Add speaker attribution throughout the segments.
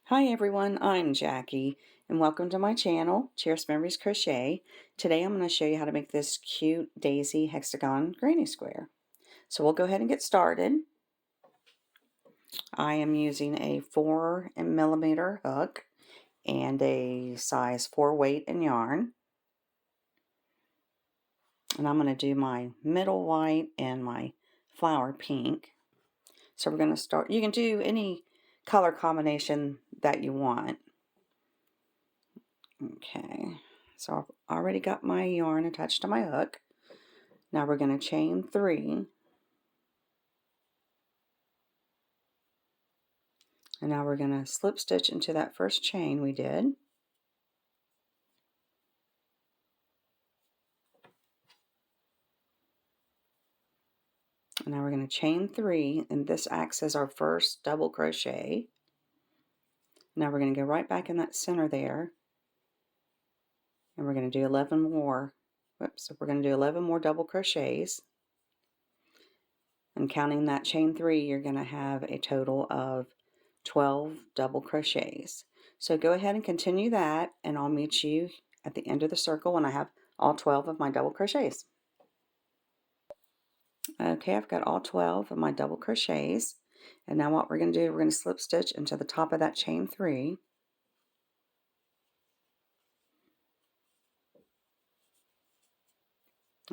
Speaker 1: Hi everyone, I'm Jackie and welcome to my channel, Cheers Memories Crochet. Today I'm going to show you how to make this cute daisy hexagon granny square. So we'll go ahead and get started. I am using a 4mm hook and a size 4 weight and yarn. And I'm going to do my middle white and my flower pink. So we're going to start, you can do any color combination that you want. Okay, so I've already got my yarn attached to my hook. Now we're going to chain 3. And now we're going to slip stitch into that first chain we did. And now we're going to chain 3, and this acts as our first double crochet. Now we're going to go right back in that center there, and we're going to do 11 more. So we're going to do 11 more double crochets. And counting that chain 3, you're going to have a total of 12 double crochets. So go ahead and continue that, and I'll meet you at the end of the circle when I have all 12 of my double crochets. Okay, I've got all 12 of my double crochets, and now what we're going to do, we're going to slip stitch into the top of that chain 3.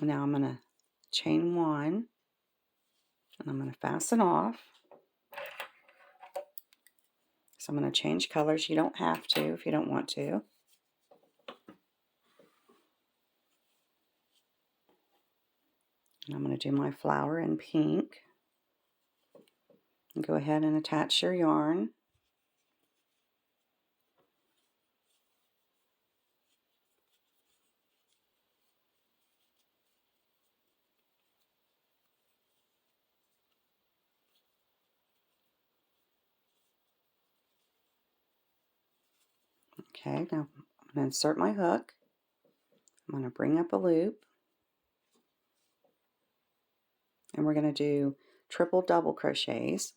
Speaker 1: And now I'm going to chain 1, and I'm going to fasten off. So I'm going to change colors. You don't have to if you don't want to. And I'm going to do my flower in pink. And go ahead and attach your yarn. Okay, now I'm going to insert my hook. I'm going to bring up a loop. And we're going to do triple double crochets.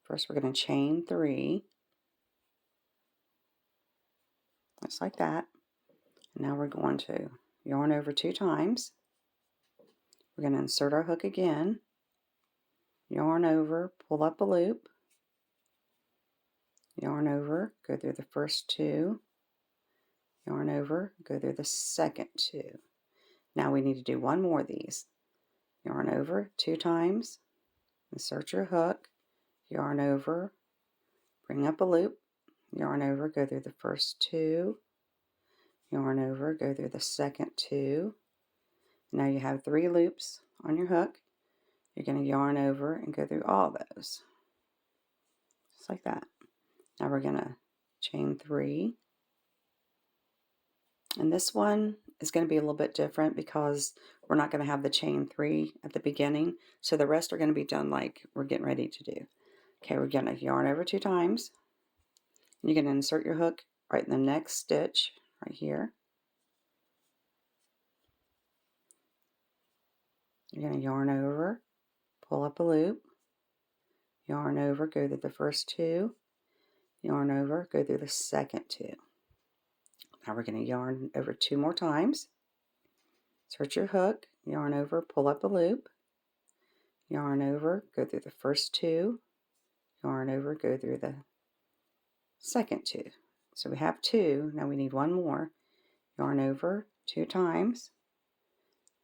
Speaker 1: First we're going to chain 3. Just like that. And now we're going to yarn over 2 times. We're going to insert our hook again. Yarn over, pull up a loop. Yarn over, go through the first 2. Yarn over, go through the second 2. Now we need to do one more of these. Yarn over 2 times. Insert your hook. Yarn over, bring up a loop. Yarn over, go through the first 2. Yarn over, go through the second 2. Now you have 3 loops on your hook. You're going to yarn over and go through all those. Just like that. Now we're going to chain 3. And this one is going to be a little bit different because we're not going to have the chain 3 at the beginning. So the rest are going to be done like we're getting ready to do. Okay, we're going to yarn over 2 times. And you're going to insert your hook right in the next stitch right here. You're going to yarn over, pull up a loop, yarn over, go through the first 2, yarn over, go through the second 2. Now we're going to yarn over 2 more times. Insert your hook, yarn over, pull up a loop, yarn over, go through the first 2, yarn over, go through the second 2. So we have 2, now we need 1 more. Yarn over 2 times,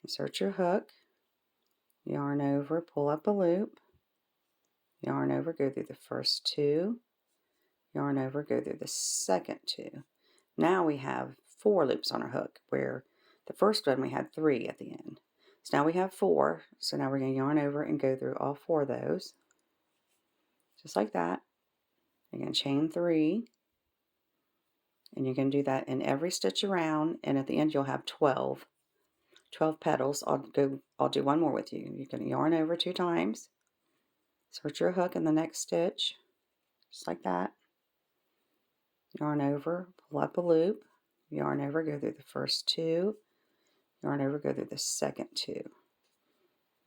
Speaker 1: insert your hook, yarn over, pull up a loop, yarn over, go through the first 2, yarn over, go through the second 2. Now we have 4 loops on our hook, where the first one we had 3 at the end. So now we have 4, so now we're going to yarn over and go through all 4 of those. Just like that. You're going to chain 3, and you're going to do that in every stitch around, and at the end you'll have 12 petals. I'll do one more with you. You're going to yarn over 2 times, insert your hook in the next stitch, just like that. Yarn over, pull up a loop, yarn over, go through the first 2, yarn over, go through the second 2.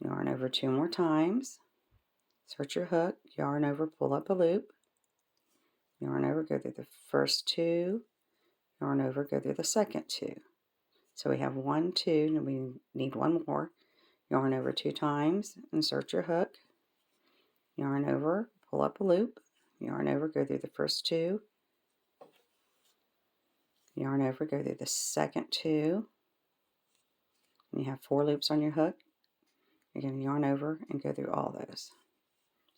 Speaker 1: Yarn over 2 more times, insert your hook, yarn over, pull up a loop, yarn over, go through the first 2, yarn over, go through the second 2. So we have 1, 2, and we need 1 more. Yarn over 2 times, insert your hook, yarn over, pull up a loop, yarn over, go through the first 2, yarn over, go through the second 2, and you have 4 loops on your hook. You're going to yarn over and go through all those.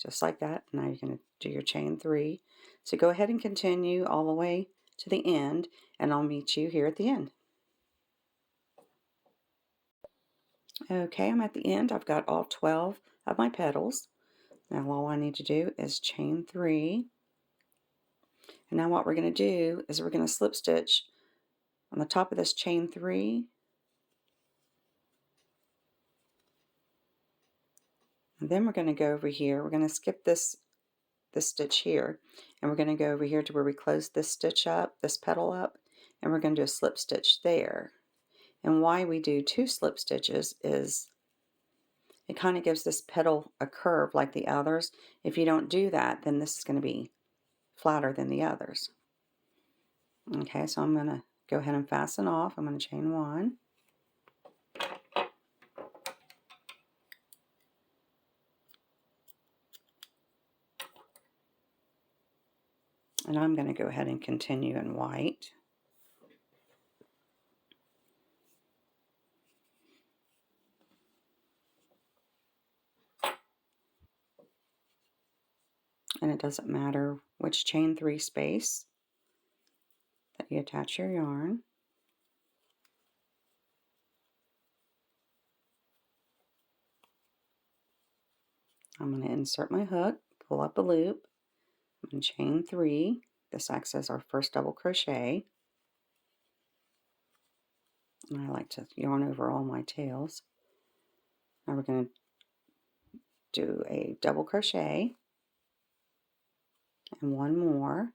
Speaker 1: Just like that. Now you're going to do your chain 3. So go ahead and continue all the way to the end, and I'll meet you here at the end. Okay, I'm at the end. I've got all 12 of my petals. Now all I need to do is chain 3. And now what we're going to do is we're going to slip stitch on the top of this chain 3. And then we're going to go over here. We're going to skip this stitch here, and we're going to go over here to where we close this stitch up, this petal up, and we're going to do a slip stitch there. And why we do 2 slip stitches is it kind of gives this petal a curve like the others. If you don't do that, then this is going to be flatter than the others. Okay, so I'm going to go ahead and fasten off. I'm going to chain 1. And I'm going to go ahead and continue in white. And it doesn't matter which chain 3 space that you attach your yarn. I'm going to insert my hook, pull up a loop, I'm going to chain 3. This acts as our first double crochet. And I like to yarn over all my tails. Now we're going to do a double crochet and 1 more.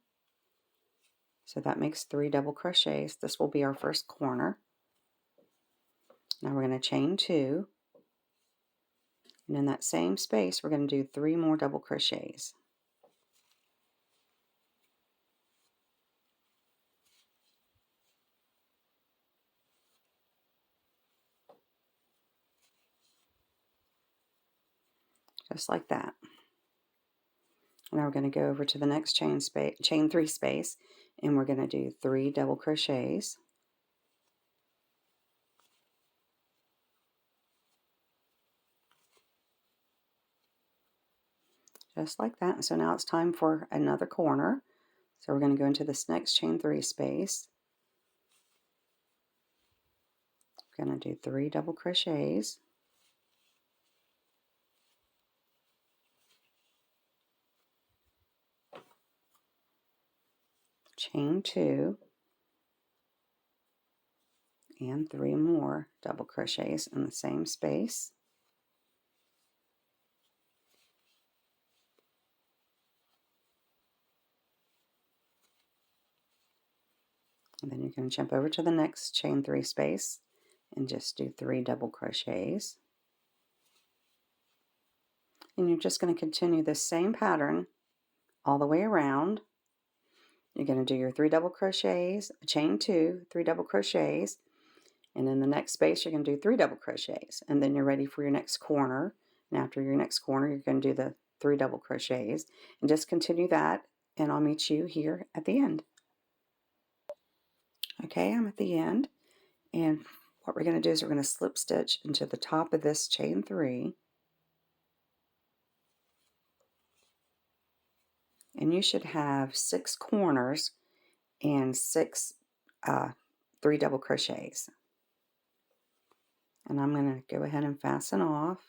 Speaker 1: So that makes 3 double crochets. This will be our first corner. Now we're going to chain 2. And in that same space, we're going to do 3 more double crochets. Just like that. Now we're going to go over to the next chain 3 space, and we're going to do 3 double crochets. Just like that. So now it's time for another corner. So we're going to go into this next chain 3 space. We're going to do 3 double crochets. Chain 2 and 3 more double crochets in the same space. And then you're going to jump over to the next chain 3 space and just do 3 double crochets. And you're just going to continue this same pattern all the way around. You're going to do your 3 double crochets, chain 2, 3 double crochets, and in the next space you're going to do 3 double crochets, and then you're ready for your next corner. And after your next corner you're going to do the 3 double crochets, and just continue that, and I'll meet you here at the end. Okay, I'm at the end, and what we're going to do is we're going to slip stitch into the top of this chain 3, and you should have 6 corners and 6 3 double crochets. And I'm going to go ahead and fasten off.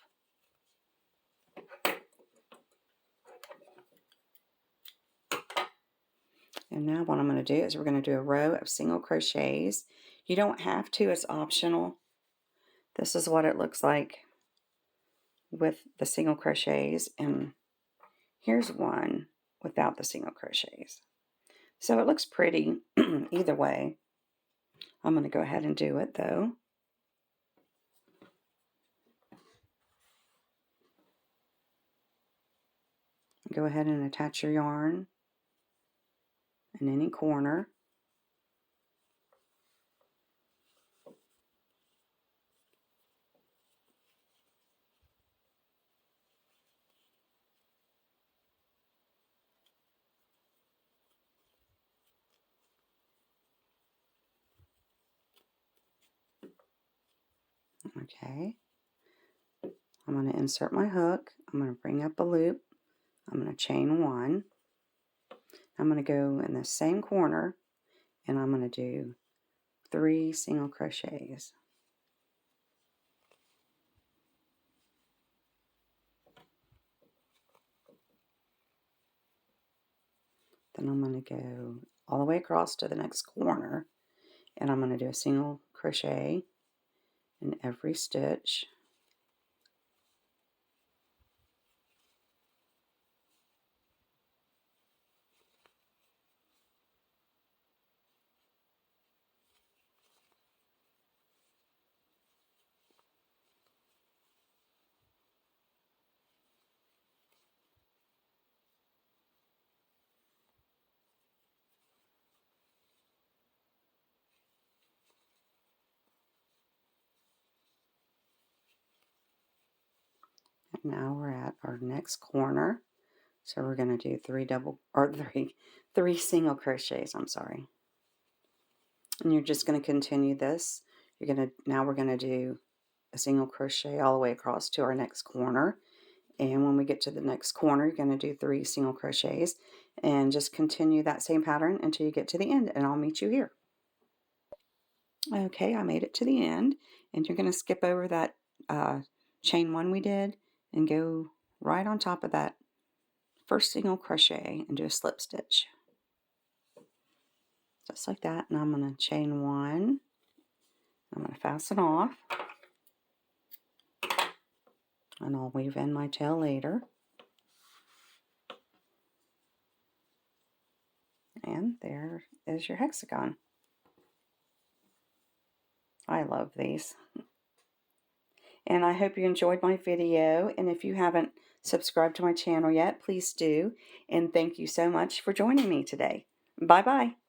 Speaker 1: And now what I'm going to do is we're going to do a row of single crochets. You don't have to, it's optional. This is what it looks like with the single crochets, and here's one without the single crochets. So it looks pretty either way. I'm going to go ahead and do it though. Go ahead and attach your yarn. in any corner. Okay, I'm going to insert my hook. I'm going to bring up a loop. I'm going to chain 1. I'm going to go in the same corner and I'm going to do 3 single crochets. Then I'm going to go all the way across to the next corner and I'm going to do a single crochet in every stitch. And now we're at our next corner. So we're going to do three single crochets, I'm sorry. And you're just going to continue this. Now we're going to do a single crochet all the way across to our next corner. And when we get to the next corner, you're going to do 3 single crochets and just continue that same pattern until you get to the end, and I'll meet you here. Okay, I made it to the end, and you're going to skip over that chain 1 we did and go right on top of that first single crochet and do a slip stitch. Just like that, and I'm going to chain 1. I'm going to fasten off, and I'll weave in my tail later. And there is your hexagon. I love these. And I hope you enjoyed my video. And if you haven't subscribed to my channel yet, please do. And thank you so much for joining me today. Bye-bye.